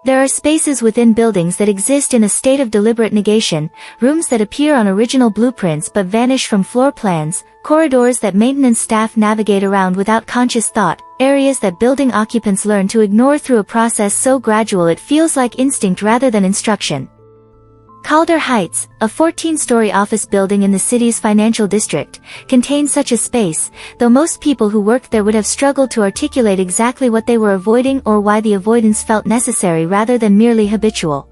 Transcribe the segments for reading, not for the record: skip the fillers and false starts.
There are spaces within buildings that exist in a state of deliberate negation, rooms that appear on original blueprints but vanish from floor plans, corridors that maintenance staff navigate around without conscious thought, areas that building occupants learn to ignore through a process so gradual it feels like instinct rather than instruction. Calder Heights, a 14-story office building in the city's financial district, contained such a space, though most people who worked there would have struggled to articulate exactly what they were avoiding or why the avoidance felt necessary rather than merely habitual.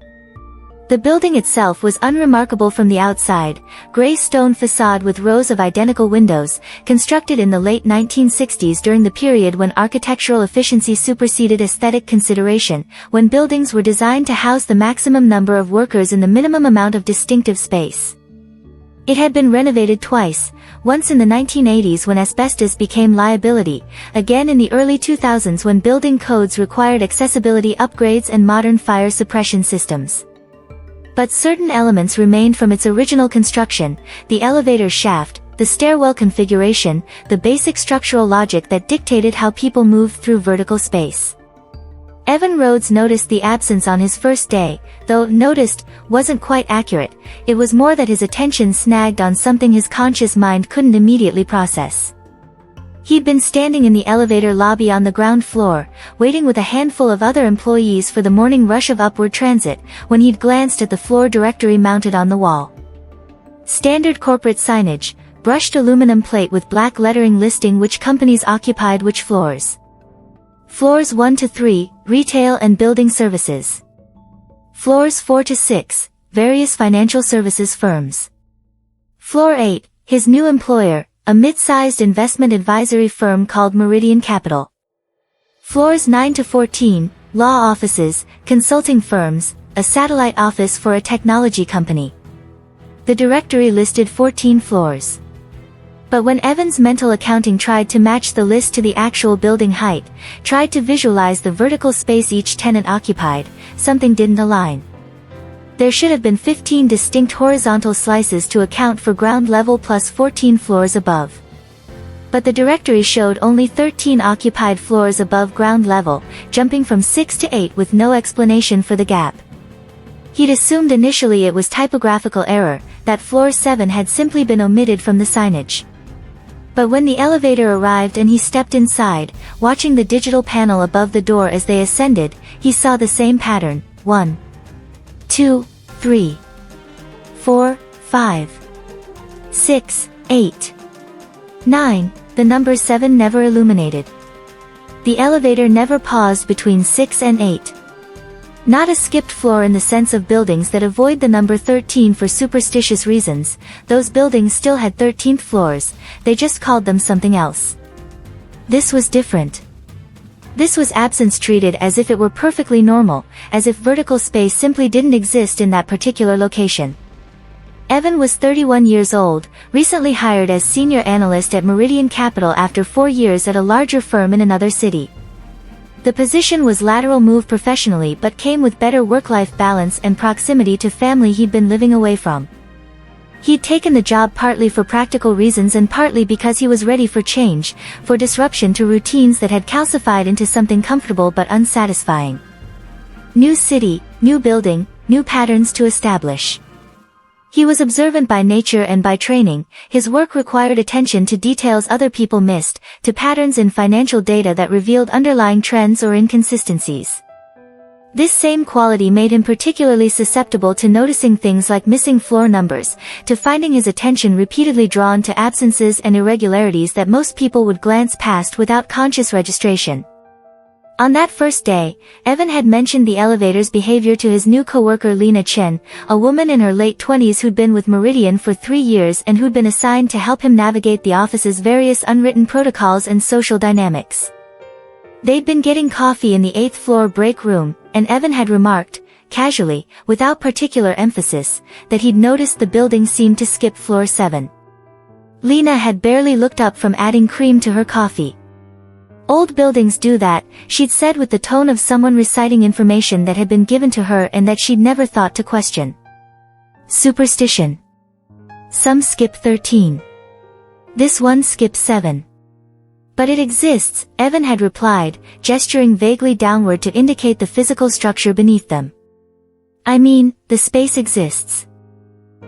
The building itself was unremarkable from the outside, gray stone facade with rows of identical windows, constructed in the late 1960s during the period when architectural efficiency superseded aesthetic consideration, when buildings were designed to house the maximum number of workers in the minimum amount of distinctive space. It had been renovated twice, once in the 1980s when asbestos became liability, again in the early 2000s when building codes required accessibility upgrades and modern fire suppression systems. But certain elements remained from its original construction: the elevator shaft, the stairwell configuration, the basic structural logic that dictated how people moved through vertical space. Evan Rhodes noticed the absence on his first day, though "noticed" wasn't quite accurate. It was more that his attention snagged on something his conscious mind couldn't immediately process. He'd been standing in the elevator lobby on the ground floor, waiting with a handful of other employees for the morning rush of upward transit, when he'd glanced at the floor directory mounted on the wall. Standard corporate signage, brushed aluminum plate with black lettering listing which companies occupied which floors. Floors 1 to 3, retail and building services. Floors 4 to 6, various financial services firms. Floor 8, his new employer, a mid-sized investment advisory firm called Meridian Capital. Floors 9 to 14, law offices, consulting firms, a satellite office for a technology company. The directory listed 14 floors. But when Evan's mental accounting tried to match the list to the actual building height, tried to visualize the vertical space each tenant occupied, something didn't align. There should have been 15 distinct horizontal slices to account for ground level plus 14 floors above. But the directory showed only 13 occupied floors above ground level, jumping from 6 to 8 with no explanation for the gap. He'd assumed initially it was typographical error, that floor 7 had simply been omitted from the signage. But when the elevator arrived and he stepped inside, watching the digital panel above the door as they ascended, he saw the same pattern: 1, 2, 3, 4, 5, 6, 8, 9, the number 7 never illuminated. The elevator never paused between 6 and 8. Not a skipped floor in the sense of buildings that avoid the number 13 for superstitious reasons. Those buildings still had 13th floors, they just called them something else. This was different. This was absence treated as if it were perfectly normal, as if vertical space simply didn't exist in that particular location. Evan was 31 years old, recently hired as senior analyst at Meridian Capital after 4 years at a larger firm in another city. The position was lateral move professionally but came with better work-life balance and proximity to family he'd been living away from. He'd taken the job partly for practical reasons and partly because he was ready for change, for disruption to routines that had calcified into something comfortable but unsatisfying. New city, new building, new patterns to establish. He was observant by nature and by training. His work required attention to details other people missed, to patterns in financial data that revealed underlying trends or inconsistencies. This same quality made him particularly susceptible to noticing things like missing floor numbers, to finding his attention repeatedly drawn to absences and irregularities that most people would glance past without conscious registration. On that first day, Evan had mentioned the elevator's behavior to his new coworker Lena Chen, a woman in her late 20s who'd been with Meridian for 3 years and who'd been assigned to help him navigate the office's various unwritten protocols and social dynamics. They'd been getting coffee in the 8th floor break room, and Evan had remarked, casually, without particular emphasis, that he'd noticed the building seemed to skip floor 7. Lena had barely looked up from adding cream to her coffee. "Old buildings do that," she'd said with the tone of someone reciting information that had been given to her and that she'd never thought to question. Superstition. Some skip 13. This one skips 7. But it exists, Evan had replied, gesturing vaguely downward to indicate the physical structure beneath them. I mean, the space exists.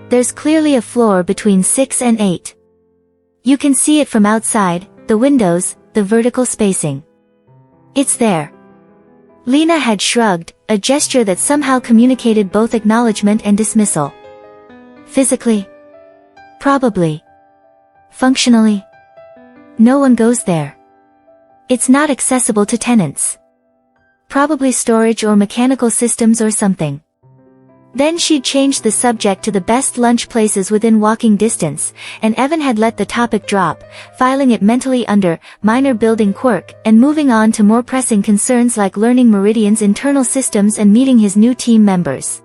There's clearly a floor between 6 and 8. You can see it from outside, the windows, the vertical spacing. It's there. Lena had shrugged, a gesture that somehow communicated both acknowledgement and dismissal. Physically? Probably. Functionally? No one goes there. It's not accessible to tenants. Probably storage or mechanical systems or something. Then she'd changed the subject to the best lunch places within walking distance, and Evan had let the topic drop, filing it mentally under minor building quirk and moving on to more pressing concerns like learning Meridian's internal systems and meeting his new team members.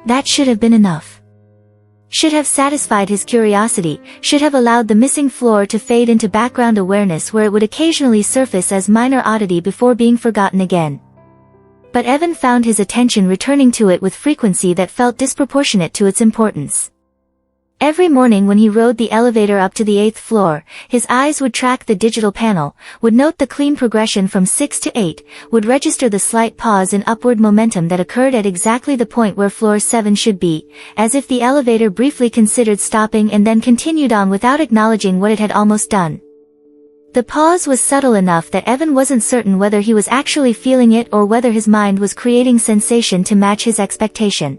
That should have been enough. Should have satisfied his curiosity, should have allowed the missing floor to fade into background awareness where it would occasionally surface as minor oddity before being forgotten again. But Evan found his attention returning to it with frequency that felt disproportionate to its importance. Every morning when he rode the elevator up to the 8th floor, his eyes would track the digital panel, would note the clean progression from 6 to 8, would register the slight pause in upward momentum that occurred at exactly the point where floor 7 should be, as if the elevator briefly considered stopping and then continued on without acknowledging what it had almost done. The pause was subtle enough that Evan wasn't certain whether he was actually feeling it or whether his mind was creating sensation to match his expectation.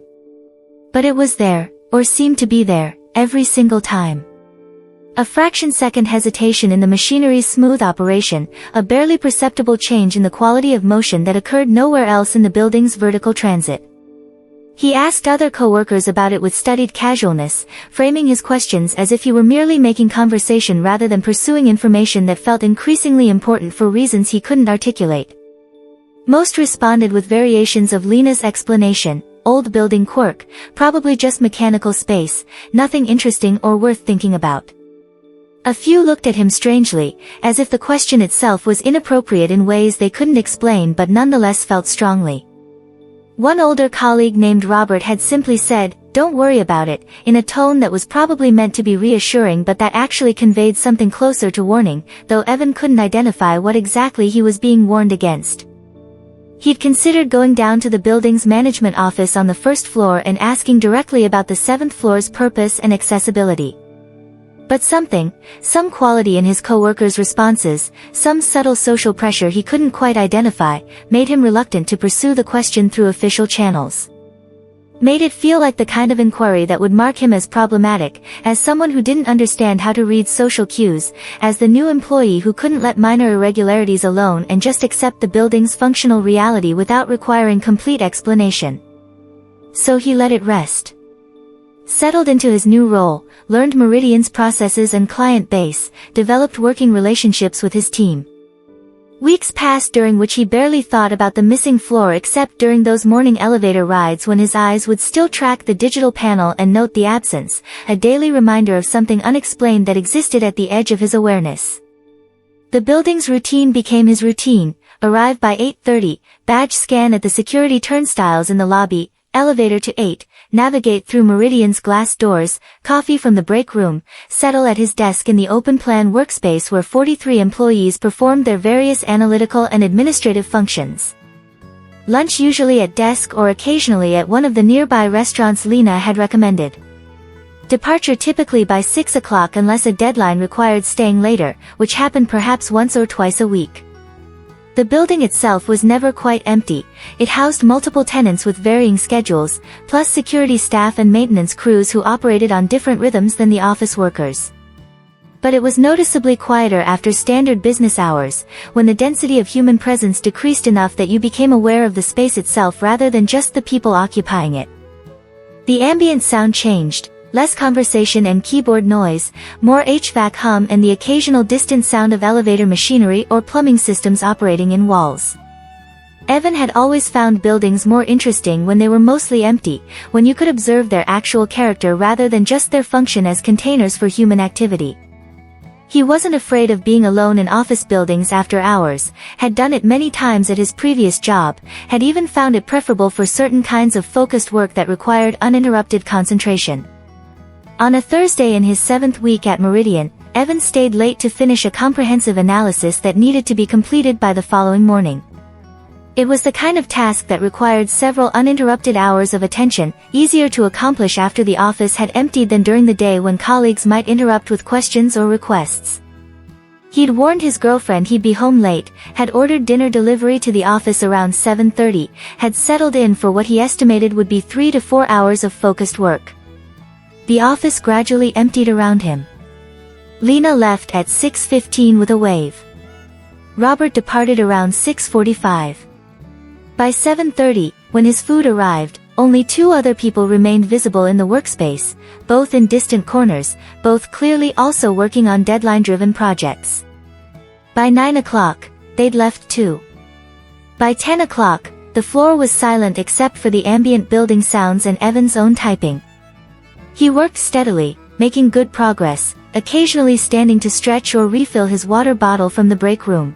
But it was there, or seemed to be there, every single time. A fraction-second hesitation in the machinery's smooth operation, a barely perceptible change in the quality of motion that occurred nowhere else in the building's vertical transit. He asked other co-workers about it with studied casualness, framing his questions as if he were merely making conversation rather than pursuing information that felt increasingly important for reasons he couldn't articulate. Most responded with variations of Lena's explanation: old building quirk, probably just mechanical space, nothing interesting or worth thinking about. A few looked at him strangely, as if the question itself was inappropriate in ways they couldn't explain but nonetheless felt strongly. One older colleague named Robert had simply said, "Don't worry about it," in a tone that was probably meant to be reassuring but that actually conveyed something closer to warning, though Evan couldn't identify what exactly he was being warned against. He'd considered going down to the building's management office on the 1st floor and asking directly about the 7th floor's purpose and accessibility. But some quality in his co-workers' responses, some subtle social pressure he couldn't quite identify, made him reluctant to pursue the question through official channels. Made it feel like the kind of inquiry that would mark him as problematic, as someone who didn't understand how to read social cues, as the new employee who couldn't let minor irregularities alone and just accept the building's functional reality without requiring complete explanation. So he let it rest. Settled into his new role, learned Meridian's processes and client base, developed working relationships with his team. Weeks passed during which he barely thought about the missing floor except during those morning elevator rides when his eyes would still track the digital panel and note the absence, a daily reminder of something unexplained that existed at the edge of his awareness. The building's routine became his routine: arrive by 8:30, badge scan at the security turnstiles in the lobby, elevator to 8, navigate through Meridian's glass doors, coffee from the break room, settle at his desk in the open-plan workspace where 43 employees performed their various analytical and administrative functions. Lunch usually at desk or occasionally at one of the nearby restaurants Lena had recommended. Departure typically by 6 o'clock unless a deadline required staying later, which happened perhaps once or twice a week. The building itself was never quite empty. It housed multiple tenants with varying schedules, plus security staff and maintenance crews who operated on different rhythms than the office workers. But it was noticeably quieter after standard business hours, when the density of human presence decreased enough that you became aware of the space itself rather than just the people occupying it. The ambient sound changed. Less conversation and keyboard noise, more HVAC hum and the occasional distant sound of elevator machinery or plumbing systems operating in walls. Evan had always found buildings more interesting when they were mostly empty, when you could observe their actual character rather than just their function as containers for human activity. He wasn't afraid of being alone in office buildings after hours, had done it many times at his previous job, had even found it preferable for certain kinds of focused work that required uninterrupted concentration. On a Thursday in his 7th week at Meridian, Evan stayed late to finish a comprehensive analysis that needed to be completed by the following morning. It was the kind of task that required several uninterrupted hours of attention, easier to accomplish after the office had emptied than during the day when colleagues might interrupt with questions or requests. He'd warned his girlfriend he'd be home late, had ordered dinner delivery to the office around 7:30, had settled in for what he estimated would be 3 to 4 hours of focused work. The office gradually emptied around him. Lena left at 6:15 with a wave. Robert departed around 6:45. By 7:30, when his food arrived, only 2 other people remained visible in the workspace, both in distant corners, both clearly also working on deadline-driven projects. By 9 o'clock, they'd left too. By 10 o'clock, the floor was silent except for the ambient building sounds and Evan's own typing. He worked steadily, making good progress, occasionally standing to stretch or refill his water bottle from the break room.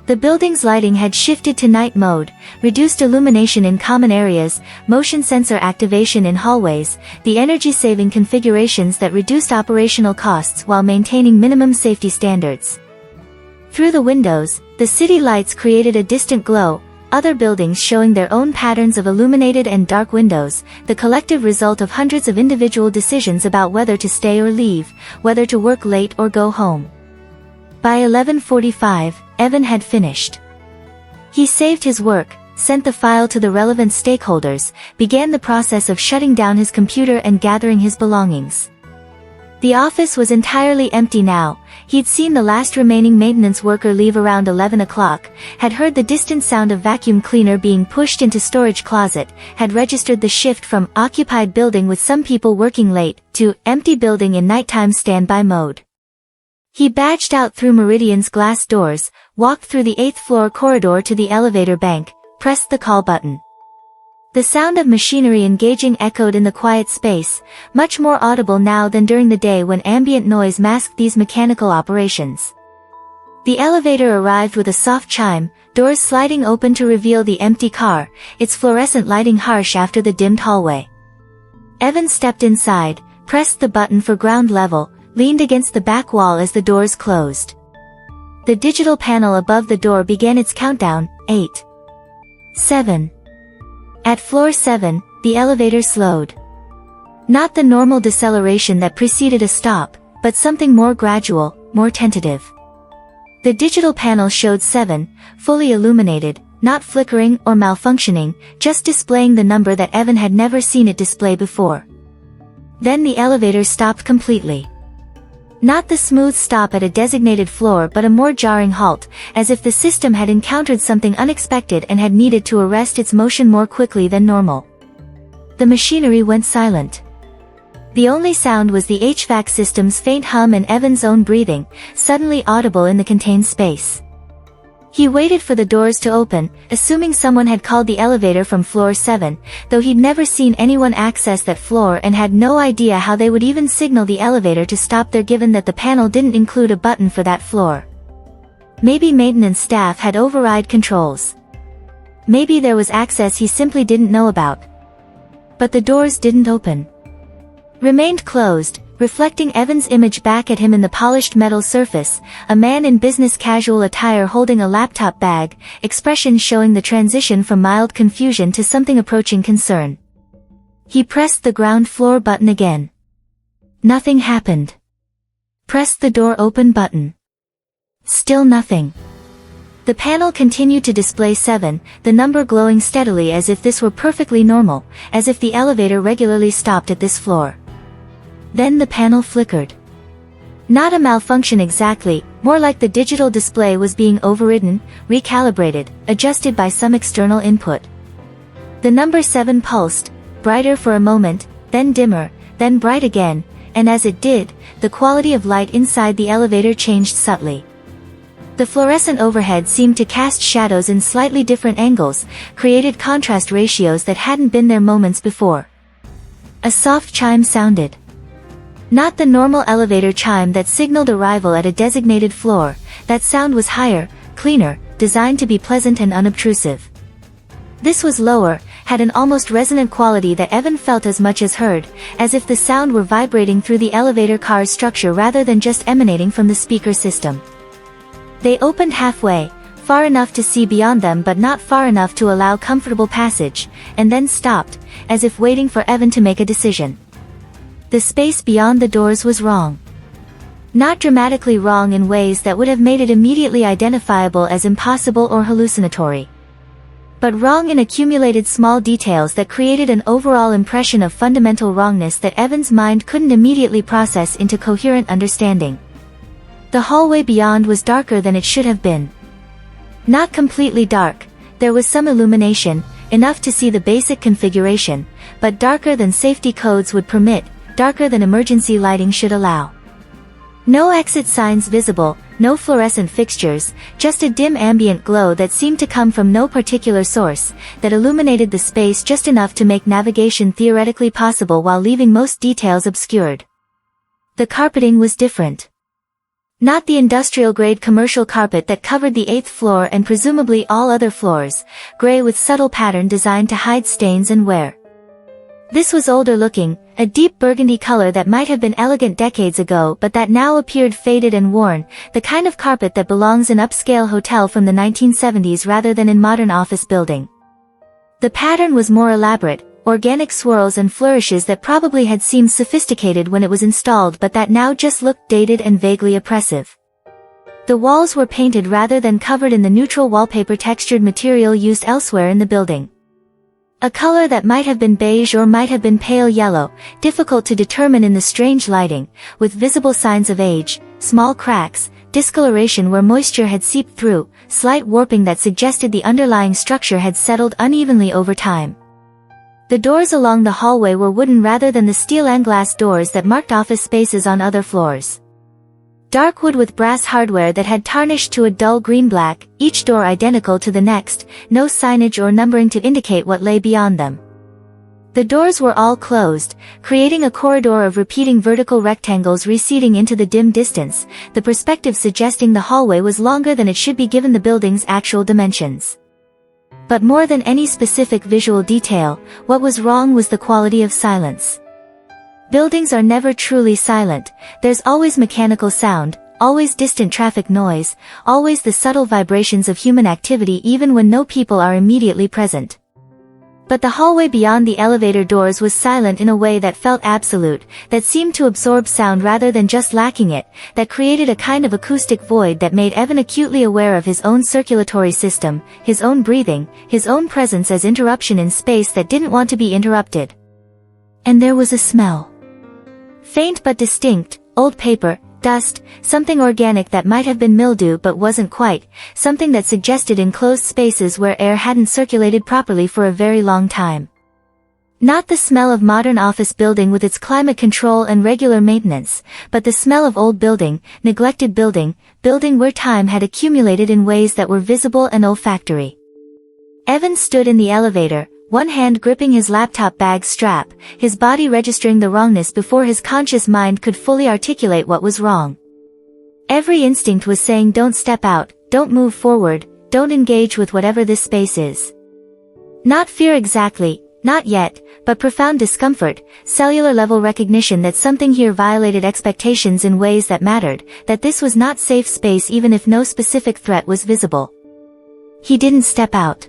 The building's lighting had shifted to night mode, reduced illumination in common areas, motion sensor activation in hallways, the energy-saving configurations that reduced operational costs while maintaining minimum safety standards. Through the windows, the city lights created a distant glow, other buildings showing their own patterns of illuminated and dark windows, the collective result of hundreds of individual decisions about whether to stay or leave, whether to work late or go home. By 11:45, Evan had finished. He saved his work, sent the file to the relevant stakeholders, began the process of shutting down his computer and gathering his belongings. The office was entirely empty now. He'd seen the last remaining maintenance worker leave around 11 o'clock, had heard the distant sound of vacuum cleaner being pushed into storage closet, had registered the shift from occupied building with some people working late to empty building in nighttime standby mode. He badged out through Meridian's glass doors, walked through the 8th floor corridor to the elevator bank, pressed the call button. The sound of machinery engaging echoed in the quiet space, much more audible now than during the day when ambient noise masked these mechanical operations. The elevator arrived with a soft chime, doors sliding open to reveal the empty car, its fluorescent lighting harsh after the dimmed hallway. Evan stepped inside, pressed the button for ground level, leaned against the back wall as the doors closed. The digital panel above the door began its countdown, 8, 7. At floor 7, the elevator slowed. Not the normal deceleration that preceded a stop, but something more gradual, more tentative. The digital panel showed 7, fully illuminated, not flickering or malfunctioning, just displaying the number that Evan had never seen it display before. Then the elevator stopped completely. Not the smooth stop at a designated floor but a more jarring halt, as if the system had encountered something unexpected and had needed to arrest its motion more quickly than normal. The machinery went silent. The only sound was the HVAC system's faint hum and Evan's own breathing, suddenly audible in the contained space. He waited for the doors to open, assuming someone had called the elevator from floor 7, though he'd never seen anyone access that floor and had no idea how they would even signal the elevator to stop there given that the panel didn't include a button for that floor. Maybe maintenance staff had override controls. Maybe there was access he simply didn't know about. But the doors didn't open. Remained closed, reflecting Evan's image back at him in the polished metal surface, a man in business casual attire holding a laptop bag, expression showing the transition from mild confusion to something approaching concern. He pressed the ground floor button again. Nothing happened. Pressed the door open button. Still nothing. The panel continued to display 7, the number glowing steadily as if this were perfectly normal, as if the elevator regularly stopped at this floor. Then the panel flickered. Not a malfunction exactly, more like the digital display was being overridden, recalibrated, adjusted by some external input. The number 7 pulsed, brighter for a moment, then dimmer, then bright again, and as it did, the quality of light inside the elevator changed subtly. The fluorescent overhead seemed to cast shadows in slightly different angles, created contrast ratios that hadn't been there moments before. A soft chime sounded. Not the normal elevator chime that signaled arrival at a designated floor, that sound was higher, cleaner, designed to be pleasant and unobtrusive. This was lower, had an almost resonant quality that Evan felt as much as heard, as if the sound were vibrating through the elevator car's structure rather than just emanating from the speaker system. They opened halfway, far enough to see beyond them but not far enough to allow comfortable passage, and then stopped, as if waiting for Evan to make a decision. The space beyond the doors was wrong. Not dramatically wrong in ways that would have made it immediately identifiable as impossible or hallucinatory, but wrong in accumulated small details that created an overall impression of fundamental wrongness that Evan's mind couldn't immediately process into coherent understanding. The hallway beyond was darker than it should have been. Not completely dark, there was some illumination, enough to see the basic configuration, but darker than safety codes would permit, darker than emergency lighting should allow. No exit signs visible, no fluorescent fixtures, just a dim ambient glow that seemed to come from no particular source, that illuminated the space just enough to make navigation theoretically possible while leaving most details obscured. The carpeting was different. Not the industrial-grade commercial carpet that covered the 8th floor and presumably all other floors, gray with subtle pattern designed to hide stains and wear. This was older-looking, a deep burgundy color that might have been elegant decades ago but that now appeared faded and worn, the kind of carpet that belongs in upscale hotel from the 1970s rather than in modern office building. The pattern was more elaborate, organic swirls and flourishes that probably had seemed sophisticated when it was installed but that now just looked dated and vaguely oppressive. The walls were painted rather than covered in the neutral wallpaper textured material used elsewhere in the building. A color that might have been beige or might have been pale yellow, difficult to determine in the strange lighting, with visible signs of age, small cracks, discoloration where moisture had seeped through, slight warping that suggested the underlying structure had settled unevenly over time. The doors along the hallway were wooden rather than the steel and glass doors that marked office spaces on other floors. Dark wood with brass hardware that had tarnished to a dull green-black, each door identical to the next, no signage or numbering to indicate what lay beyond them. The doors were all closed, creating a corridor of repeating vertical rectangles receding into the dim distance, the perspective suggesting the hallway was longer than it should be given the building's actual dimensions. But more than any specific visual detail, what was wrong was the quality of silence. Buildings are never truly silent, there's always mechanical sound, always distant traffic noise, always the subtle vibrations of human activity even when no people are immediately present. But the hallway beyond the elevator doors was silent in a way that felt absolute, that seemed to absorb sound rather than just lacking it, that created a kind of acoustic void that made Evan acutely aware of his own circulatory system, his own breathing, his own presence as interruption in space that didn't want to be interrupted. And there was a smell. Faint but distinct, old paper, dust, something organic that might have been mildew but wasn't quite, something that suggested enclosed spaces where air hadn't circulated properly for a very long time. Not the smell of modern office building with its climate control and regular maintenance, but the smell of old building, neglected building, building where time had accumulated in ways that were visible and olfactory. Evan stood in the elevator, one hand gripping his laptop bag strap, his body registering the wrongness before his conscious mind could fully articulate what was wrong. Every instinct was saying don't step out, don't move forward, don't engage with whatever this space is. Not fear exactly, not yet, but profound discomfort, cellular-level recognition that something here violated expectations in ways that mattered, that this was not safe space even if no specific threat was visible. He didn't step out.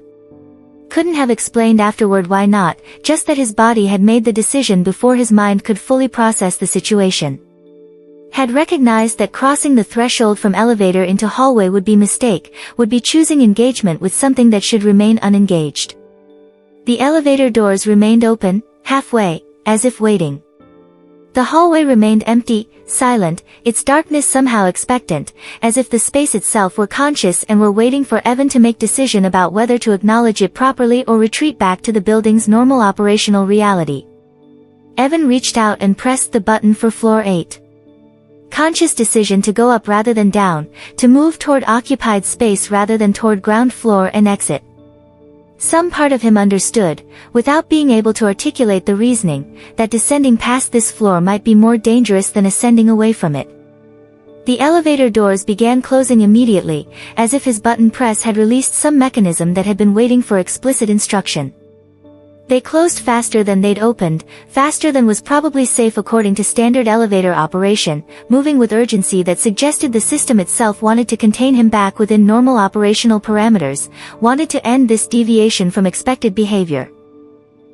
Couldn't have explained afterward why not, just that his body had made the decision before his mind could fully process the situation. Had recognized that crossing the threshold from elevator into hallway would be mistake, would be choosing engagement with something that should remain unengaged. The elevator doors remained open, halfway, as if waiting. The hallway remained empty, silent, its darkness somehow expectant, as if the space itself were conscious and were waiting for Evan to make decision about whether to acknowledge it properly or retreat back to the building's normal operational reality. Evan reached out and pressed the button for floor 8. Conscious decision to go up rather than down, to move toward occupied space rather than toward ground floor and exit. Some part of him understood, without being able to articulate the reasoning, that descending past this floor might be more dangerous than ascending away from it. The elevator doors began closing immediately, as if his button press had released some mechanism that had been waiting for explicit instruction. They closed faster than they'd opened, faster than was probably safe according to standard elevator operation, moving with urgency that suggested the system itself wanted to contain him back within normal operational parameters, wanted to end this deviation from expected behavior.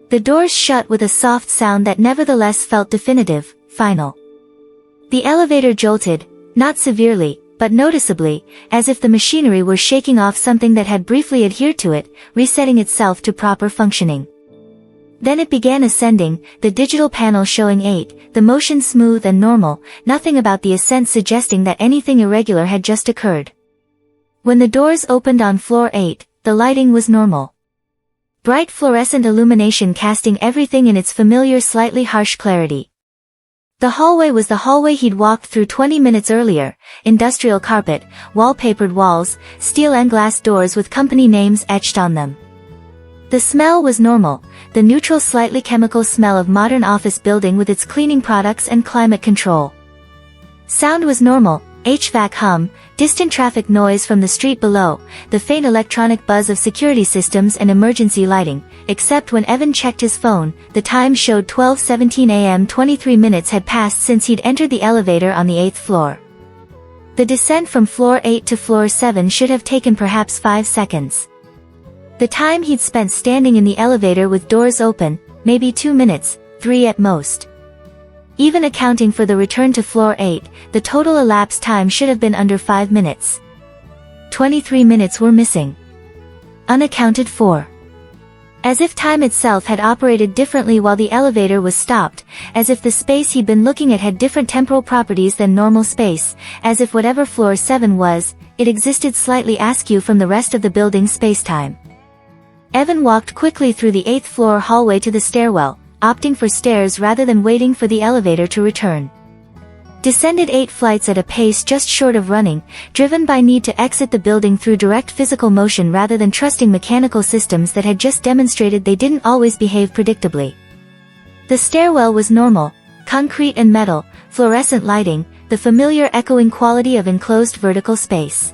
The doors shut with a soft sound that nevertheless felt definitive, final. The elevator jolted, not severely, but noticeably, as if the machinery were shaking off something that had briefly adhered to it, resetting itself to proper functioning. Then it began ascending, the digital panel showing 8, the motion smooth and normal, nothing about the ascent suggesting that anything irregular had just occurred. When the doors opened on floor 8, the lighting was normal. Bright fluorescent illumination casting everything in its familiar slightly harsh clarity. The hallway was the hallway he'd walked through 20 minutes earlier, industrial carpet, wallpapered walls, steel and glass doors with company names etched on them. The smell was normal, the neutral slightly chemical smell of modern office building with its cleaning products and climate control. Sound was normal, HVAC hum, distant traffic noise from the street below, the faint electronic buzz of security systems and emergency lighting, except when Evan checked his phone, the time showed 12:17 a.m. 23 minutes had passed since he'd entered the elevator on the 8th floor. The descent from floor 8 to floor 7 should have taken perhaps 5 seconds. The time he'd spent standing in the elevator with doors open, maybe 2 minutes, 3 at most. Even accounting for the return to floor 8, the total elapsed time should have been under 5 minutes. 23 minutes were missing. Unaccounted for. As if time itself had operated differently while the elevator was stopped, as if the space he'd been looking at had different temporal properties than normal space, as if whatever floor 7 was, it existed slightly askew from the rest of the building's space-time. Evan walked quickly through the 8th floor hallway to the stairwell, opting for stairs rather than waiting for the elevator to return. Descended 8 flights at a pace just short of running, driven by need to exit the building through direct physical motion rather than trusting mechanical systems that had just demonstrated they didn't always behave predictably. The stairwell was normal, concrete and metal, fluorescent lighting, the familiar echoing quality of enclosed vertical space.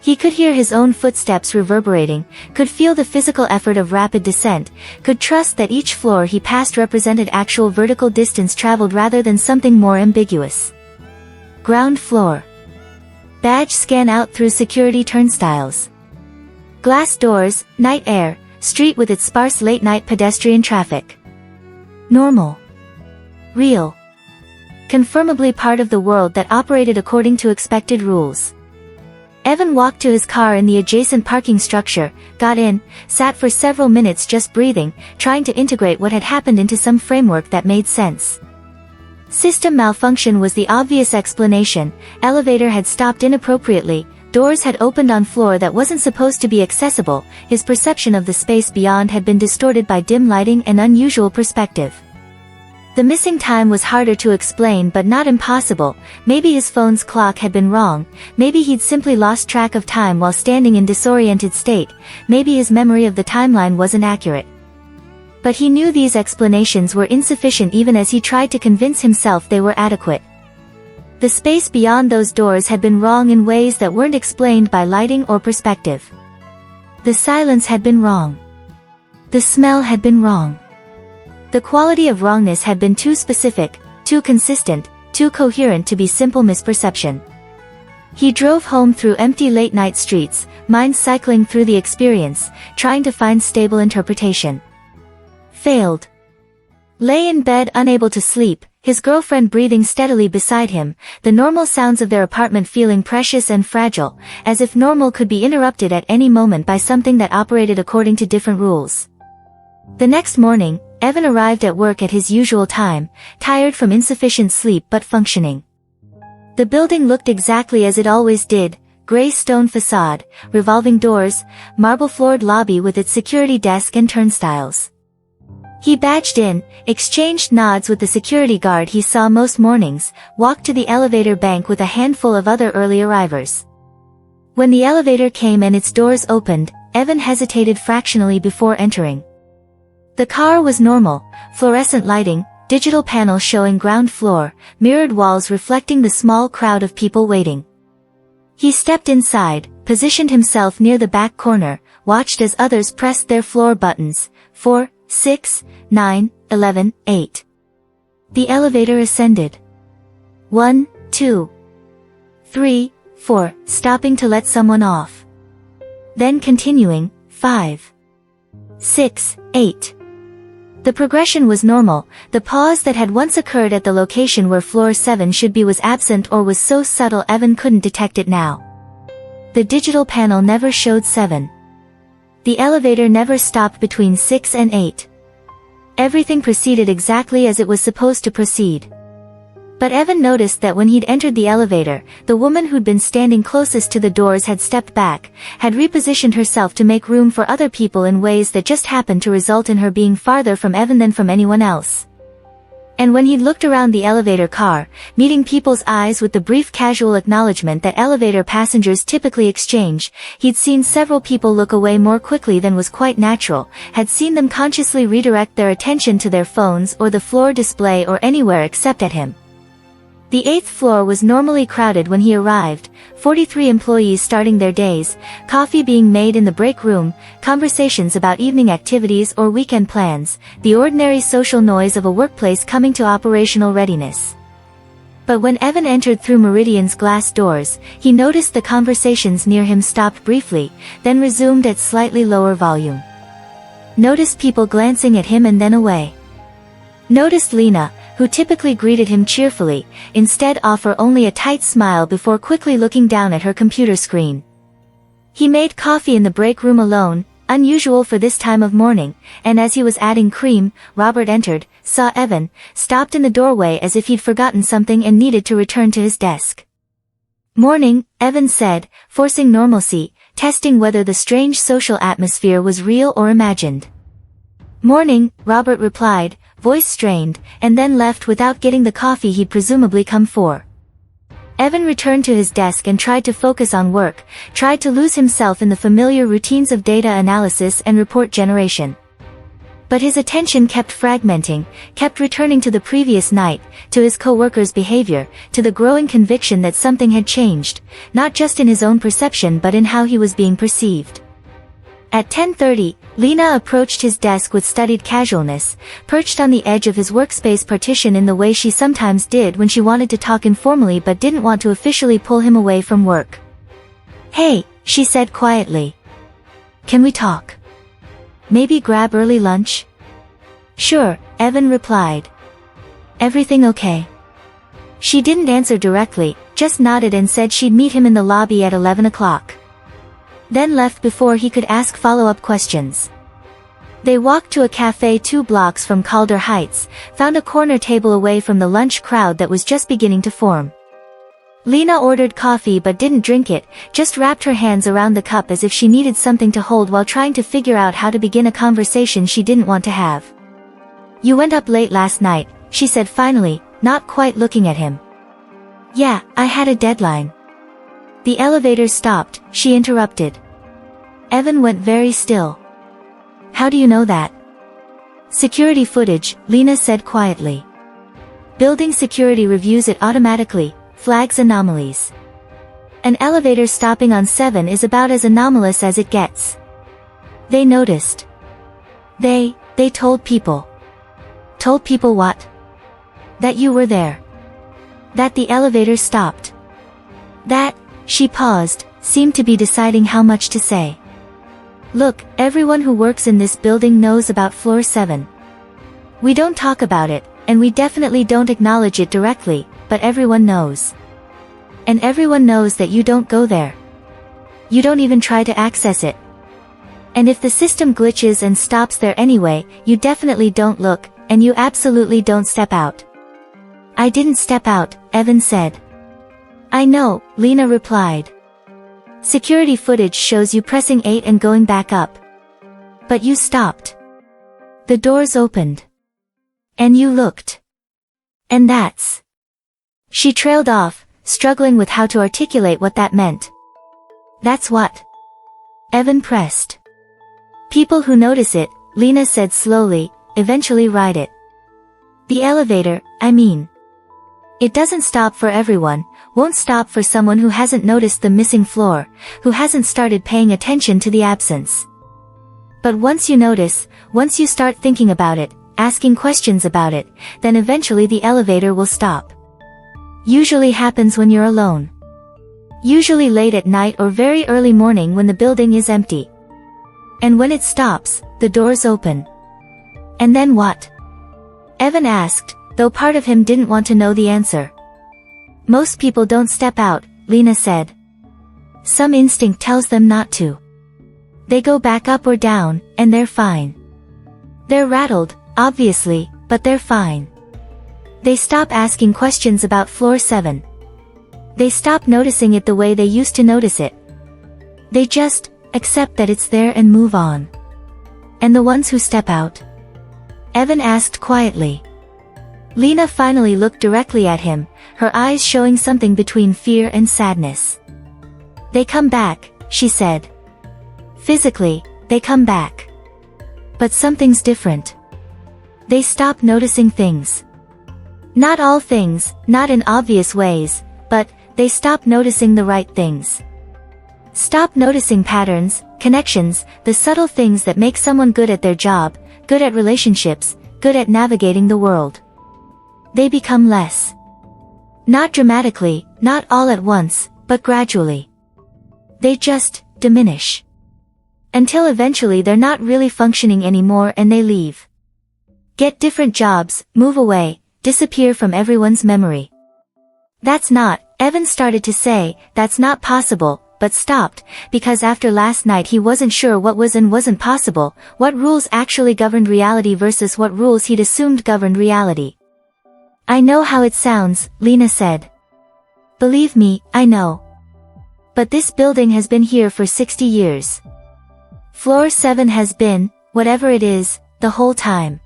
He could hear his own footsteps reverberating, could feel the physical effort of rapid descent, could trust that each floor he passed represented actual vertical distance traveled rather than something more ambiguous. Ground floor. Badge scan out through security turnstiles. Glass doors, night air, street with its sparse late-night pedestrian traffic. Normal. Real. Confirmably part of the world that operated according to expected rules. Evan walked to his car in the adjacent parking structure, got in, sat for several minutes just breathing, trying to integrate what had happened into some framework that made sense. System malfunction was the obvious explanation, elevator had stopped inappropriately, doors had opened on floor that wasn't supposed to be accessible, his perception of the space beyond had been distorted by dim lighting and unusual perspective. The missing time was harder to explain but not impossible, maybe his phone's clock had been wrong, maybe he'd simply lost track of time while standing in disoriented state, maybe his memory of the timeline wasn't accurate. But he knew these explanations were insufficient even as he tried to convince himself they were adequate. The space beyond those doors had been wrong in ways that weren't explained by lighting or perspective. The silence had been wrong. The smell had been wrong. The quality of wrongness had been too specific, too consistent, too coherent to be simple misperception. He drove home through empty late-night streets, mind cycling through the experience, trying to find stable interpretation. Failed. Lay in bed unable to sleep, his girlfriend breathing steadily beside him, the normal sounds of their apartment feeling precious and fragile, as if normal could be interrupted at any moment by something that operated according to different rules. The next morning, Evan arrived at work at his usual time, tired from insufficient sleep but functioning. The building looked exactly as it always did, gray stone facade, revolving doors, marble-floored lobby with its security desk and turnstiles. He badged in, exchanged nods with the security guard he saw most mornings, walked to the elevator bank with a handful of other early arrivals. When the elevator came and its doors opened, Evan hesitated fractionally before entering. The car was normal, fluorescent lighting, digital panel showing ground floor, mirrored walls reflecting the small crowd of people waiting. He stepped inside, positioned himself near the back corner, watched as others pressed their floor buttons, 4, 6, 9, 11, 8. The elevator ascended. 1, 2, 3, 4, stopping to let someone off. Then continuing, 5, 6, 8. The progression was normal. The pause that had once occurred at the location where floor 7 should be was absent or was so subtle Evan couldn't detect it now. The digital panel never showed 7. The elevator never stopped between 6 and 8. Everything proceeded exactly as it was supposed to proceed. But Evan noticed that when he'd entered the elevator, the woman who'd been standing closest to the doors had stepped back, had repositioned herself to make room for other people in ways that just happened to result in her being farther from Evan than from anyone else. And when he'd looked around the elevator car, meeting people's eyes with the brief casual acknowledgement that elevator passengers typically exchange, he'd seen several people look away more quickly than was quite natural, had seen them consciously redirect their attention to their phones or the floor display or anywhere except at him. The 8th floor was normally crowded when he arrived, 43 employees starting their days, coffee being made in the break room, conversations about evening activities or weekend plans, the ordinary social noise of a workplace coming to operational readiness. But when Evan entered through Meridian's glass doors, he noticed the conversations near him stopped briefly, then resumed at slightly lower volume. Noticed people glancing at him and then away. Noticed Lena, who typically greeted him cheerfully, instead offer only a tight smile before quickly looking down at her computer screen. He made coffee in the break room alone, unusual for this time of morning, and as he was adding cream, Robert entered, saw Evan, stopped in the doorway as if he'd forgotten something and needed to return to his desk. "Morning," Evan said, forcing normalcy, testing whether the strange social atmosphere was real or imagined. "Morning," Robert replied, voice strained, and then left without getting the coffee he'd presumably come for. Evan returned to his desk and tried to focus on work, tried to lose himself in the familiar routines of data analysis and report generation. But his attention kept fragmenting, kept returning to the previous night, to his co-workers' behavior, to the growing conviction that something had changed, not just in his own perception but in how he was being perceived. At 10:30, Lena approached his desk with studied casualness, perched on the edge of his workspace partition in the way she sometimes did when she wanted to talk informally but didn't want to officially pull him away from work. "Hey," she said quietly. "Can we talk? Maybe grab early lunch?" "Sure," Evan replied. "Everything okay?" She didn't answer directly, just nodded and said she'd meet him in the lobby at 11 o'clock. Then left before he could ask follow-up questions. They walked to a cafe 2 blocks from Calder Heights, found a corner table away from the lunch crowd that was just beginning to form. Lena ordered coffee but didn't drink it, just wrapped her hands around the cup as if she needed something to hold while trying to figure out how to begin a conversation she didn't want to have. "You went up late last night," she said finally, not quite looking at him. "Yeah, I had a deadline." The elevator stopped, she interrupted. Evan went very still. "How do you know that?" "Security footage," Lena said quietly. "Building security reviews it automatically, flags anomalies. An elevator stopping on 7 is about as anomalous as it gets." They noticed. They told people. Told people what? That you were there. That the elevator stopped. That, she paused, seemed to be deciding how much to say. "Look, everyone who works in this building knows about floor 7. We don't talk about it, and we definitely don't acknowledge it directly, but everyone knows. And everyone knows that you don't go there. You don't even try to access it. And if the system glitches and stops there anyway, you definitely don't look, and you absolutely don't step out." "I didn't step out," Evan said. "I know," Lena replied. "Security footage shows you pressing 8 and going back up. But you stopped. The doors opened. And you looked. And that's..." She trailed off, struggling with how to articulate what that meant. "That's what?" Evan pressed. "People who notice it," Lena said slowly, "eventually ride it. The elevator, I mean. It doesn't stop for everyone, won't stop for someone who hasn't noticed the missing floor, who hasn't started paying attention to the absence. But once you notice, once you start thinking about it, asking questions about it, then eventually the elevator will stop. Usually happens when you're alone. Usually late at night or very early morning when the building is empty. And when it stops, the doors open. And then what? Evan asked, though part of him didn't want to know the answer. Most people don't step out, Lena said. Some instinct tells them not to. They go back up or down, and they're fine. They're rattled, obviously, but they're fine. They stop asking questions about floor 7. They stop noticing it the way they used to notice it. They just accept that it's there and move on. And the ones who step out? Evan asked quietly. Lena finally looked directly at him, her eyes showing something between fear and sadness. They come back, she said. Physically, they come back. But something's different. They stop noticing things. Not all things, not in obvious ways, but they stop noticing the right things. Stop noticing patterns, connections, the subtle things that make someone good at their job, good at relationships, good at navigating the world. They become less. Not dramatically, not all at once, but gradually. They just diminish. Until eventually they're not really functioning anymore and they leave. Get different jobs, move away, disappear from everyone's memory. That's not, Evan started to say, that's not possible, but stopped, because after last night he wasn't sure what was and wasn't possible, what rules actually governed reality versus what rules he'd assumed governed reality. I know how it sounds, Lena said. Believe me, I know. But this building has been here for 60 years. Floor 7 has been, whatever it is, the whole time.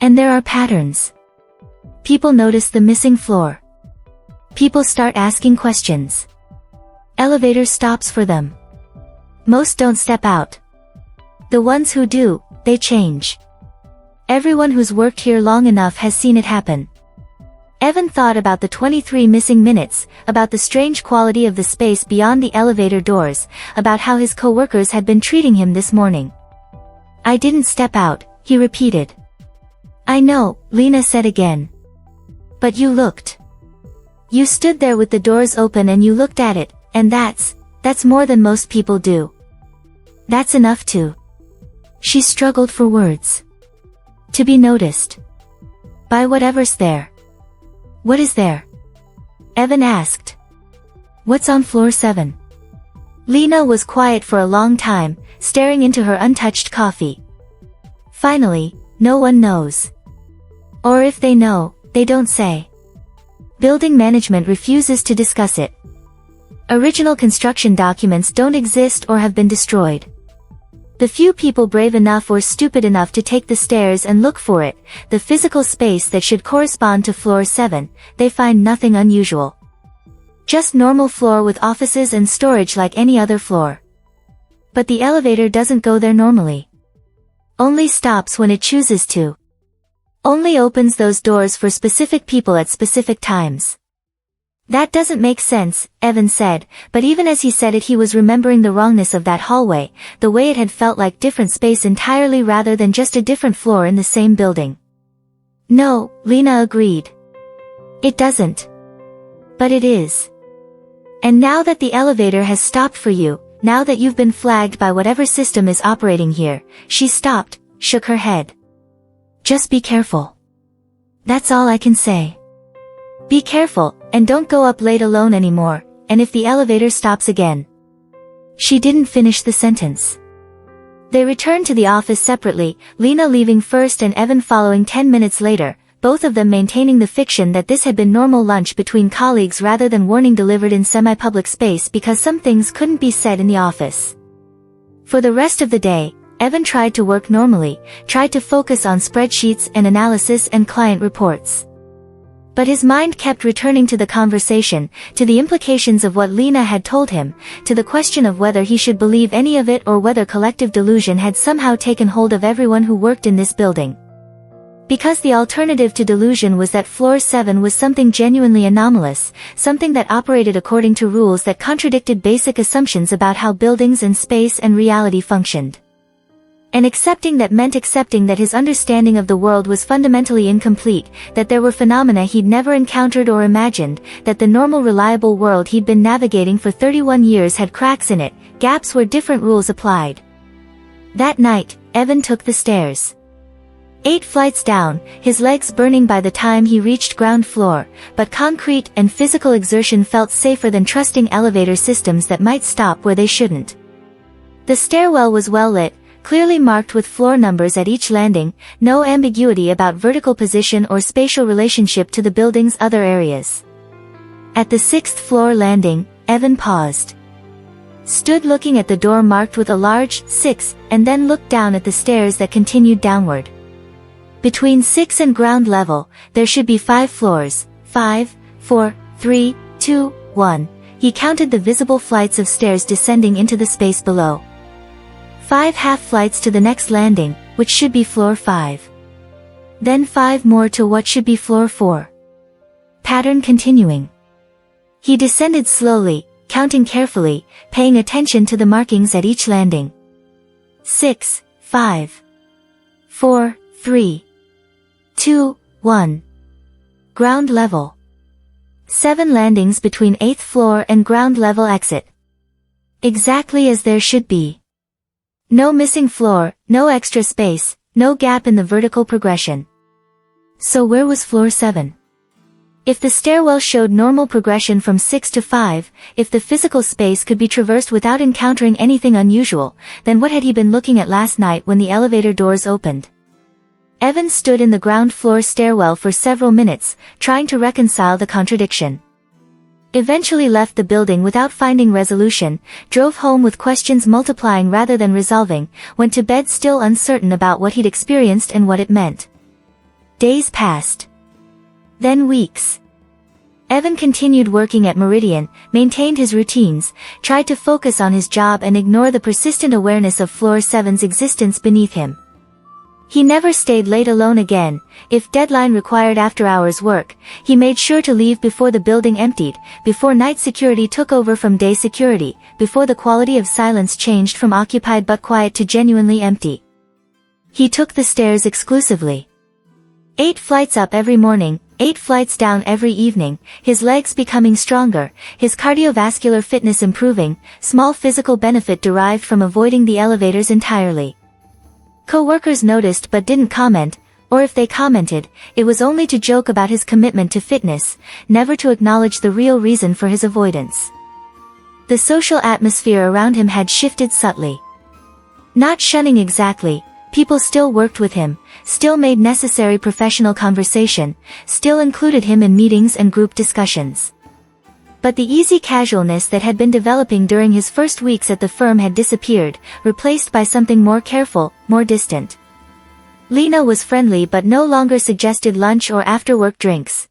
And there are patterns. People notice the missing floor. People start asking questions. Elevator stops for them. Most don't step out. The ones who do, they change. Everyone who's worked here long enough has seen it happen. Evan thought about the 23 missing minutes, about the strange quality of the space beyond the elevator doors, about how his coworkers had been treating him this morning. I didn't step out, he repeated. I know, Lena said again. But you looked. You stood there with the doors open and you looked at it, and that's more than most people do. That's enough to. She struggled for words. To be noticed. By whatever's there. What is there? Evan asked. What's on floor 7? Lena was quiet for a long time, staring into her untouched coffee. Finally, no one knows. Or if they know, they don't say. Building management refuses to discuss it. Original construction documents don't exist or have been destroyed. The few people brave enough or stupid enough to take the stairs and look for it, the physical space that should correspond to floor 7, they find nothing unusual. Just normal floor with offices and storage like any other floor. But the elevator doesn't go there normally. Only stops when it chooses to. Only opens those doors for specific people at specific times. That doesn't make sense, Evan said, but even as he said it he was remembering the wrongness of that hallway, the way it had felt like different space entirely rather than just a different floor in the same building. No, Lena agreed. It doesn't. But it is. And now that the elevator has stopped for you, now that you've been flagged by whatever system is operating here, she stopped, shook her head. Just be careful. That's all I can say. Be careful, and don't go up late alone anymore, and if the elevator stops again. She didn't finish the sentence. They returned to the office separately, Lena leaving first and Evan following 10 minutes later, both of them maintaining the fiction that this had been normal lunch between colleagues rather than warning delivered in semi-public space because some things couldn't be said in the office. For the rest of the day, Evan tried to work normally, tried to focus on spreadsheets and analysis and client reports. But his mind kept returning to the conversation, to the implications of what Lena had told him, to the question of whether he should believe any of it or whether collective delusion had somehow taken hold of everyone who worked in this building. Because the alternative to delusion was that floor 7 was something genuinely anomalous, something that operated according to rules that contradicted basic assumptions about how buildings and space and reality functioned. And accepting that meant accepting that his understanding of the world was fundamentally incomplete, that there were phenomena he'd never encountered or imagined, that the normal reliable world he'd been navigating for 31 years had cracks in it, gaps where different rules applied. That night, Evan took the stairs. 8 flights down, his legs burning by the time he reached ground floor, but concrete and physical exertion felt safer than trusting elevator systems that might stop where they shouldn't. The stairwell was well lit, clearly marked with floor numbers at each landing, no ambiguity about vertical position or spatial relationship to the building's other areas. At the 6th floor landing, Evan paused. Stood looking at the door marked with a large 6, and then looked down at the stairs that continued downward. Between 6 and ground level, there should be 5 floors, 5, 4, 3, 2, 1. He counted the visible flights of stairs descending into the space below. 5 half flights to the next landing, which should be floor 5. Then 5 more to what should be floor 4. Pattern continuing. He descended slowly, counting carefully, paying attention to the markings at each landing. 6, 5, 4, 3, 2, 1. Ground level. 7 landings between 8th floor and ground level exit. Exactly as there should be. No missing floor, no extra space, no gap in the vertical progression. So where was floor 7? If the stairwell showed normal progression from 6 to 5, if the physical space could be traversed without encountering anything unusual, then what had he been looking at last night when the elevator doors opened? Evan stood in the ground floor stairwell for several minutes, trying to reconcile the contradiction. Eventually left the building without finding resolution, drove home with questions multiplying rather than resolving, went to bed still uncertain about what he'd experienced and what it meant. Days passed. Then weeks. Evan continued working at Meridian, maintained his routines, tried to focus on his job and ignore the persistent awareness of Floor 7's existence beneath him. He never stayed late alone again. If deadline required after-hours work, he made sure to leave before the building emptied, before night security took over from day security, before the quality of silence changed from occupied but quiet to genuinely empty. He took the stairs exclusively. 8 flights up every morning, 8 flights down every evening, his legs becoming stronger, his cardiovascular fitness improving, small physical benefit derived from avoiding the elevators entirely. Co-workers noticed but didn't comment, or if they commented, it was only to joke about his commitment to fitness, never to acknowledge the real reason for his avoidance. The social atmosphere around him had shifted subtly. Not shunning exactly, people still worked with him, still made necessary professional conversation, still included him in meetings and group discussions. But the easy casualness that had been developing during his first weeks at the firm had disappeared, replaced by something more careful, more distant. Lena was friendly but no longer suggested lunch or after-work drinks.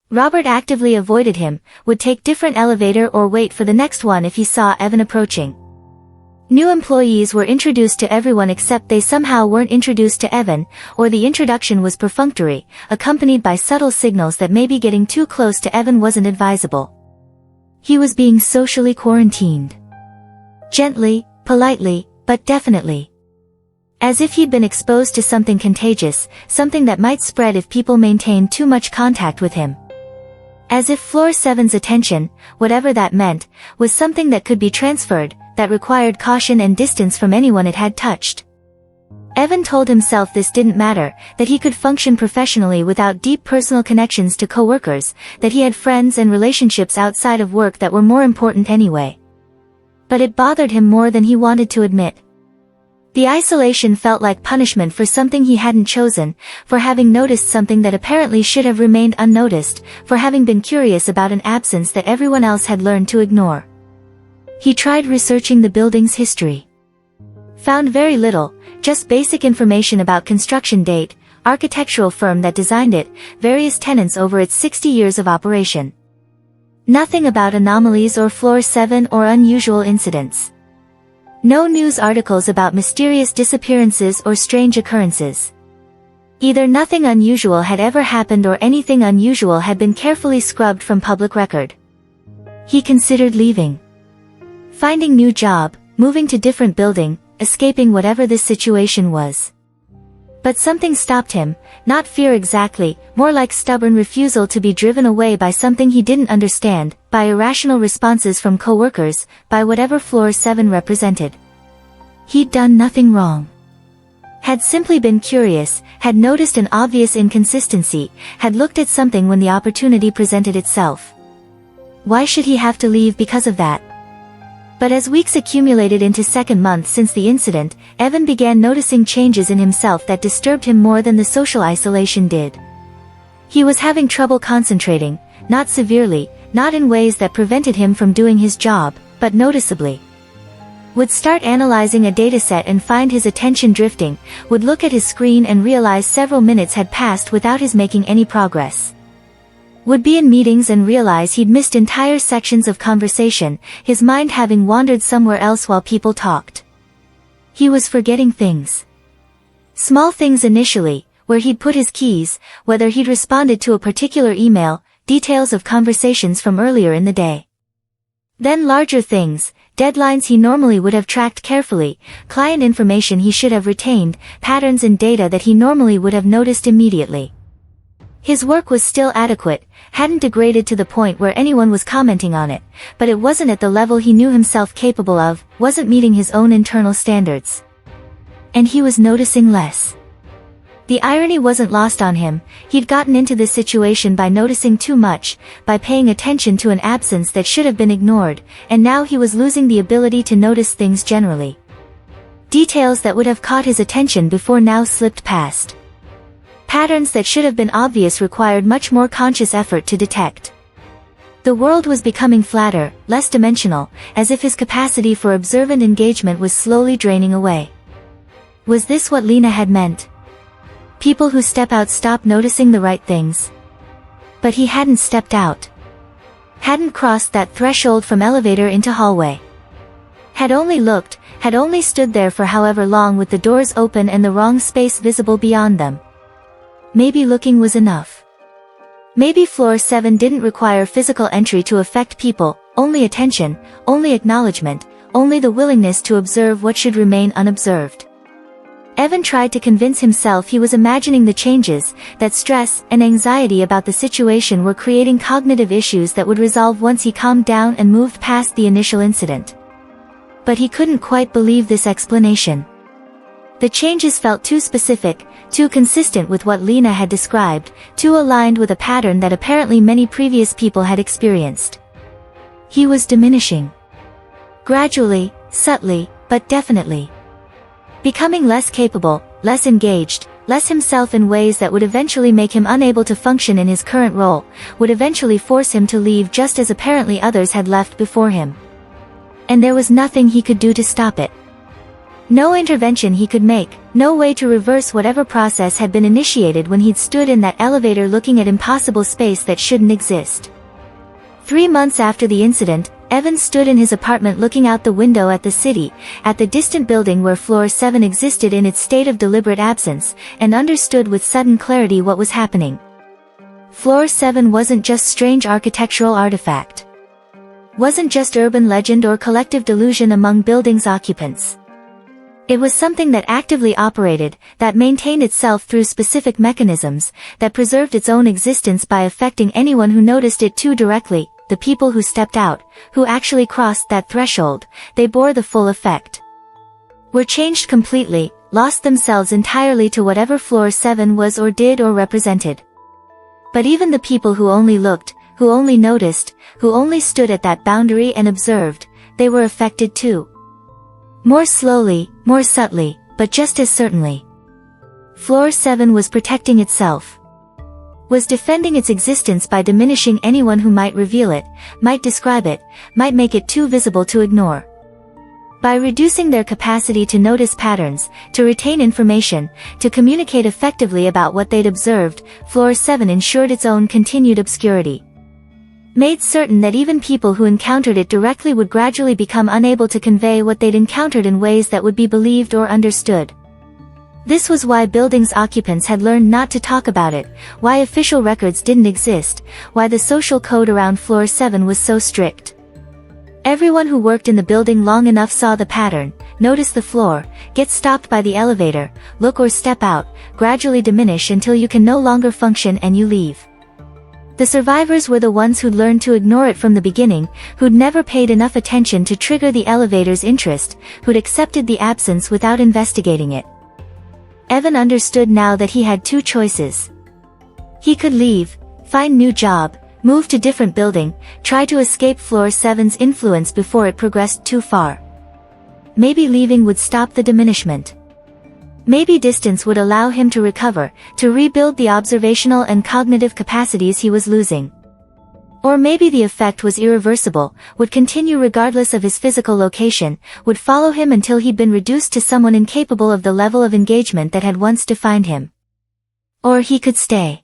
Robert actively avoided him, would take different elevator or wait for the next one if he saw Evan approaching. New employees were introduced to everyone except they somehow weren't introduced to Evan, or the introduction was perfunctory, accompanied by subtle signals that maybe getting too close to Evan wasn't advisable. He was being socially quarantined. Gently, politely, but definitely. As if he'd been exposed to something contagious, something that might spread if people maintained too much contact with him. As if Floor 7's attention, whatever that meant, was something that could be transferred, that required caution and distance from anyone it had touched. Evan told himself this didn't matter, that he could function professionally without deep personal connections to coworkers, that he had friends and relationships outside of work that were more important anyway. But it bothered him more than he wanted to admit. The isolation felt like punishment for something he hadn't chosen, for having noticed something that apparently should have remained unnoticed, for having been curious about an absence that everyone else had learned to ignore. He tried researching the building's history. Found very little, just basic information about construction date, architectural firm that designed it, various tenants over its 60 years of operation. Nothing about anomalies or Floor 7 or unusual incidents. No news articles about mysterious disappearances or strange occurrences. Either nothing unusual had ever happened or anything unusual had been carefully scrubbed from public record. He considered leaving. Finding new job, moving to different building, escaping whatever this situation was. But something stopped him, not fear exactly, more like stubborn refusal to be driven away by something he didn't understand, by irrational responses from coworkers, by whatever Floor 7 represented. He'd done nothing wrong. Had simply been curious, had noticed an obvious inconsistency, had looked at something when the opportunity presented itself. Why should he have to leave because of that? But as weeks accumulated into second month since the incident, Evan began noticing changes in himself that disturbed him more than the social isolation did. He was having trouble concentrating, not severely, not in ways that prevented him from doing his job, but noticeably. Would start analyzing a dataset and find his attention drifting, would look at his screen and realize several minutes had passed without his making any progress. Would be in meetings and realize he'd missed entire sections of conversation, his mind having wandered somewhere else while people talked. He was forgetting things. Small things initially, where he'd put his keys, whether he'd responded to a particular email, details of conversations from earlier in the day. Then larger things, deadlines he normally would have tracked carefully, client information he should have retained, patterns in data that he normally would have noticed immediately. His work was still adequate, hadn't degraded to the point where anyone was commenting on it, but it wasn't at the level he knew himself capable of, wasn't meeting his own internal standards. And he was noticing less. The irony wasn't lost on him. He'd gotten into this situation by noticing too much, by paying attention to an absence that should have been ignored, and now he was losing the ability to notice things generally. Details that would have caught his attention before now slipped past. Patterns that should have been obvious required much more conscious effort to detect. The world was becoming flatter, less dimensional, as if his capacity for observant engagement was slowly draining away. Was this what Lena had meant? People who step out stop noticing the right things. But he hadn't stepped out. Hadn't crossed that threshold from elevator into hallway. Had only looked, had only stood there for however long with the doors open and the wrong space visible beyond them. Maybe looking was enough. Maybe Floor 7 didn't require physical entry to affect people, only attention, only acknowledgement, only the willingness to observe what should remain unobserved. Evan tried to convince himself he was imagining the changes, that stress and anxiety about the situation were creating cognitive issues that would resolve once he calmed down and moved past the initial incident. But he couldn't quite believe this explanation. The changes felt too specific, too consistent with what Lena had described, too aligned with a pattern that apparently many previous people had experienced. He was diminishing. Gradually, subtly, but definitely. Becoming less capable, less engaged, less himself in ways that would eventually make him unable to function in his current role, would eventually force him to leave just as apparently others had left before him. And there was nothing he could do to stop it. No intervention he could make, no way to reverse whatever process had been initiated when he'd stood in that elevator looking at impossible space that shouldn't exist. 3 months after the incident, Evan stood in his apartment looking out the window at the city, at the distant building where Floor 7 existed in its state of deliberate absence, and understood with sudden clarity what was happening. Floor 7 wasn't just strange architectural artifact. Wasn't just urban legend or collective delusion among building's occupants. It was something that actively operated, that maintained itself through specific mechanisms, that preserved its own existence by affecting anyone who noticed it too directly. The people who stepped out, who actually crossed that threshold, they bore the full effect. Were changed completely, lost themselves entirely to whatever Floor 7 was or did or represented. But even the people who only looked, who only noticed, who only stood at that boundary and observed, they were affected too. More slowly, more subtly, but just as certainly. Floor 7 was protecting itself. Was defending its existence by diminishing anyone who might reveal it, might describe it, might make it too visible to ignore. By reducing their capacity to notice patterns, to retain information, to communicate effectively about what they'd observed, Floor 7 ensured its own continued obscurity. Made certain that even people who encountered it directly would gradually become unable to convey what they'd encountered in ways that would be believed or understood. This was why building's occupants had learned not to talk about it, why official records didn't exist, why the social code around Floor 7 was so strict. Everyone who worked in the building long enough saw the pattern, notice the floor, get stopped by the elevator, look or step out, gradually diminish until you can no longer function and you leave. The survivors were the ones who'd learned to ignore it from the beginning, who'd never paid enough attention to trigger the elevator's interest, who'd accepted the absence without investigating it. Evan understood now that he had two choices. He could leave, find new job, move to different building, try to escape floor 7's influence before it progressed too far. Maybe leaving would stop the diminishment. Maybe distance would allow him to recover, to rebuild the observational and cognitive capacities he was losing. Or maybe the effect was irreversible, would continue regardless of his physical location, would follow him until he'd been reduced to someone incapable of the level of engagement that had once defined him. Or he could stay.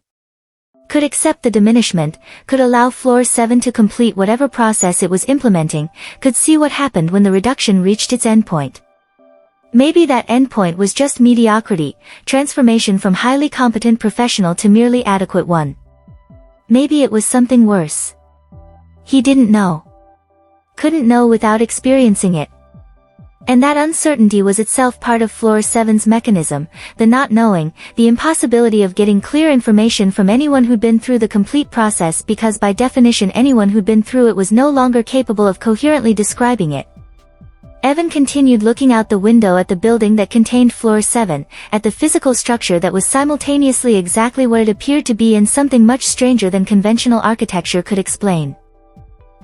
Could accept the diminishment, could allow floor 7 to complete whatever process it was implementing, could see what happened when the reduction reached its endpoint. Maybe that endpoint was just mediocrity, transformation from highly competent professional to merely adequate one. Maybe it was something worse. He didn't know. Couldn't know without experiencing it. And that uncertainty was itself part of floor 7's mechanism, the not knowing, the impossibility of getting clear information from anyone who'd been through the complete process because by definition anyone who'd been through it was no longer capable of coherently describing it. Evan continued looking out the window at the building that contained floor 7, at the physical structure that was simultaneously exactly what it appeared to be and something much stranger than conventional architecture could explain.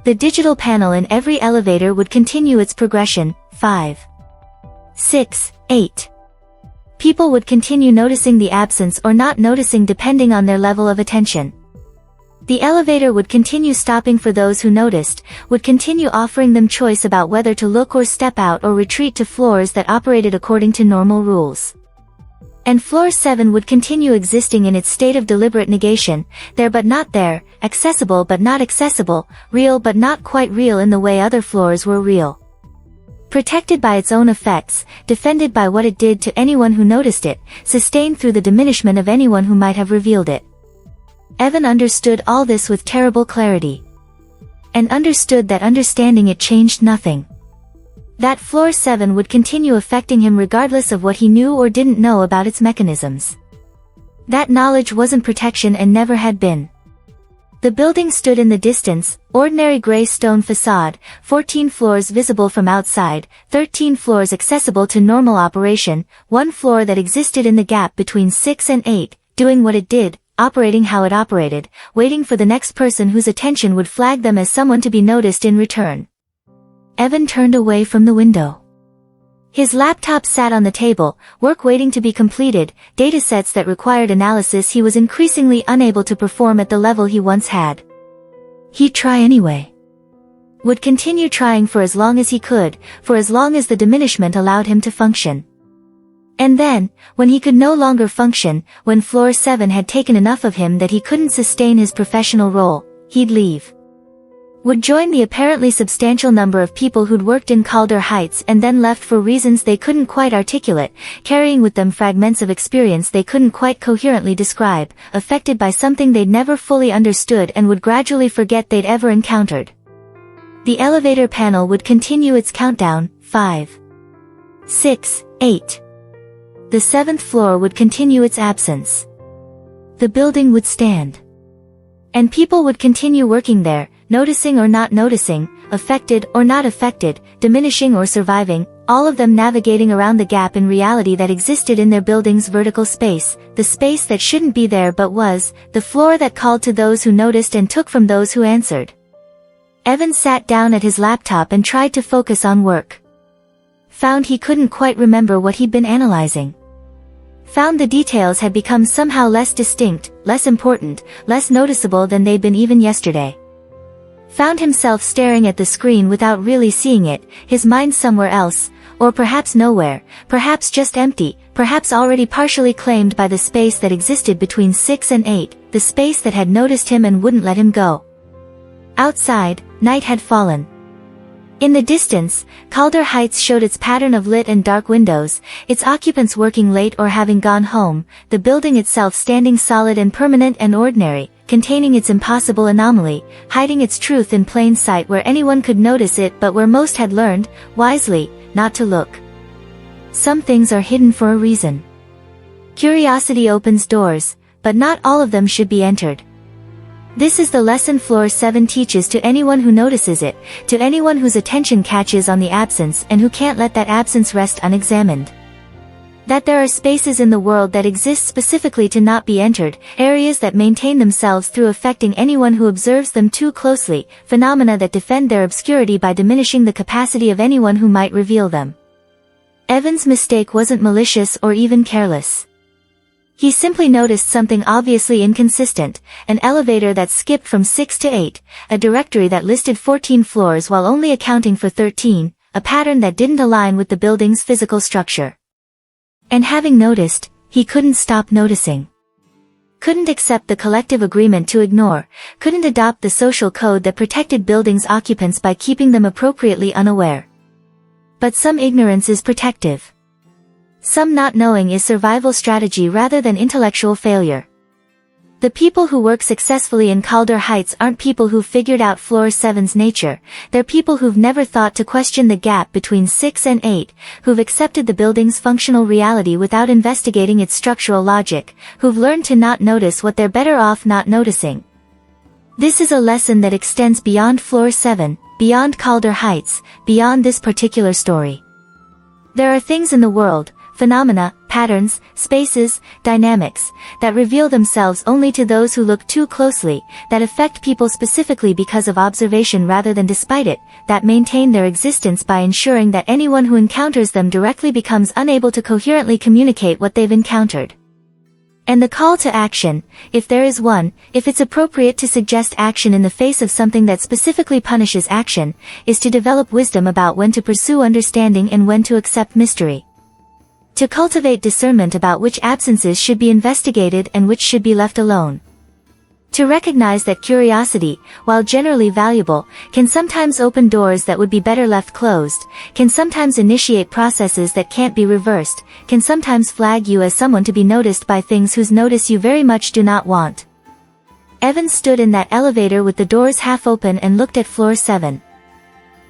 The digital panel in every elevator would continue its progression, 5, 6, 8. People would continue noticing the absence or not noticing depending on their level of attention. The elevator would continue stopping for those who noticed, would continue offering them choice about whether to look or step out or retreat to floors that operated according to normal rules. And floor 7 would continue existing in its state of deliberate negation, there but not there, accessible but not accessible, real but not quite real in the way other floors were real. Protected by its own effects, defended by what it did to anyone who noticed it, sustained through the diminishment of anyone who might have revealed it. Evan understood all this with terrible clarity. And understood that understanding it changed nothing. That floor 7 would continue affecting him regardless of what he knew or didn't know about its mechanisms. That knowledge wasn't protection and never had been. The building stood in the distance, ordinary gray stone facade, 14 floors visible from outside, 13 floors accessible to normal operation, one floor that existed in the gap between 6 and 8, doing what it did, operating how it operated, waiting for the next person whose attention would flag them as someone to be noticed in return. Evan turned away from the window. His laptop sat on the table, work waiting to be completed, datasets that required analysis he was increasingly unable to perform at the level he once had. He'd try anyway. Would continue trying for as long as he could, for as long as the diminishment allowed him to function. And then, when he could no longer function, when floor 7 had taken enough of him that he couldn't sustain his professional role, he'd leave. Would join the apparently substantial number of people who'd worked in Calder Heights and then left for reasons they couldn't quite articulate, carrying with them fragments of experience they couldn't quite coherently describe, affected by something they'd never fully understood and would gradually forget they'd ever encountered. The elevator panel would continue its countdown, 5, 6, 8. The 7th floor would continue its absence. The building would stand. And people would continue working there, noticing or not noticing, affected or not affected, diminishing or surviving, all of them navigating around the gap in reality that existed in their building's vertical space, the space that shouldn't be there but was, the floor that called to those who noticed and took from those who answered. Evan sat down at his laptop and tried to focus on work. Found he couldn't quite remember what he'd been analyzing. Found the details had become somehow less distinct, less important, less noticeable than they'd been even yesterday. Found himself staring at the screen without really seeing it, his mind somewhere else, or perhaps nowhere, perhaps just empty, perhaps already partially claimed by the space that existed between 6 and 8, the space that had noticed him and wouldn't let him go. Outside, night had fallen. In the distance, Calder Heights showed its pattern of lit and dark windows, its occupants working late or having gone home, the building itself standing solid and permanent and ordinary, containing its impossible anomaly, hiding its truth in plain sight where anyone could notice it but where most had learned, wisely, not to look. Some things are hidden for a reason. Curiosity opens doors, but not all of them should be entered. This is the lesson Floor 7 teaches to anyone who notices it, to anyone whose attention catches on the absence and who can't let that absence rest unexamined. That there are spaces in the world that exist specifically to not be entered, areas that maintain themselves through affecting anyone who observes them too closely, phenomena that defend their obscurity by diminishing the capacity of anyone who might reveal them. Evan's mistake wasn't malicious or even careless. He simply noticed something obviously inconsistent, an elevator that skipped from 6 to 8, a directory that listed 14 floors while only accounting for 13, a pattern that didn't align with the building's physical structure. And having noticed, he couldn't stop noticing. Couldn't accept the collective agreement to ignore, couldn't adopt the social code that protected buildings' occupants by keeping them appropriately unaware. But some ignorance is protective. Some not knowing is survival strategy rather than intellectual failure. The people who work successfully in Calder Heights aren't people who've figured out Floor 7's nature, they're people who've never thought to question the gap between 6 and 8, who've accepted the building's functional reality without investigating its structural logic, who've learned to not notice what they're better off not noticing. This is a lesson that extends beyond Floor 7, beyond Calder Heights, beyond this particular story. There are things in the world, phenomena, patterns, spaces, dynamics, that reveal themselves only to those who look too closely, that affect people specifically because of observation rather than despite it, that maintain their existence by ensuring that anyone who encounters them directly becomes unable to coherently communicate what they've encountered. And the call to action, if there is one, if it's appropriate to suggest action in the face of something that specifically punishes action, is to develop wisdom about when to pursue understanding and when to accept mystery. To cultivate discernment about which absences should be investigated and which should be left alone. To recognize that curiosity, while generally valuable, can sometimes open doors that would be better left closed, can sometimes initiate processes that can't be reversed, can sometimes flag you as someone to be noticed by things whose notice you very much do not want. Evan stood in that elevator with the doors half open and looked at Floor 7.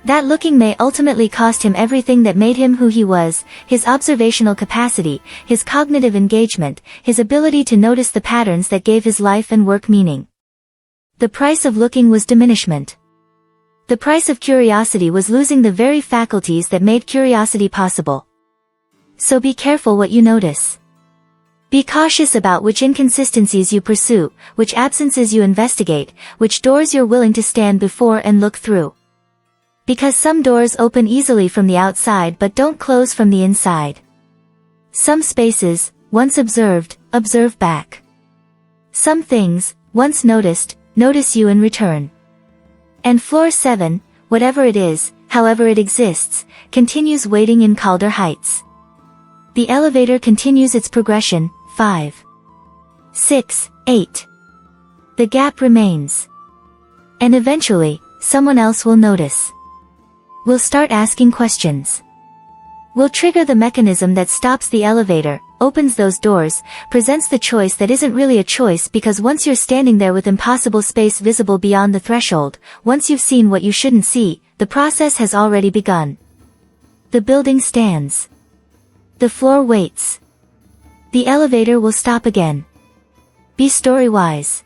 That looking may ultimately cost him everything that made him who he was, his observational capacity, his cognitive engagement, his ability to notice the patterns that gave his life and work meaning. The price of looking was diminishment. The price of curiosity was losing the very faculties that made curiosity possible. So be careful what you notice. Be cautious about which inconsistencies you pursue, which absences you investigate, which doors you're willing to stand before and look through. Because some doors open easily from the outside but don't close from the inside. Some spaces, once observed, observe back. Some things, once noticed, notice you in return. And Floor 7, whatever it is, however it exists, continues waiting in Calder Heights. The elevator continues its progression, 5, 6, 8. The gap remains. And eventually, someone else will notice. We'll start asking questions. We'll trigger the mechanism that stops the elevator, opens those doors, presents the choice that isn't really a choice because once you're standing there with impossible space visible beyond the threshold, once you've seen what you shouldn't see, the process has already begun. The building stands. The floor waits. The elevator will stop again. Be story wise.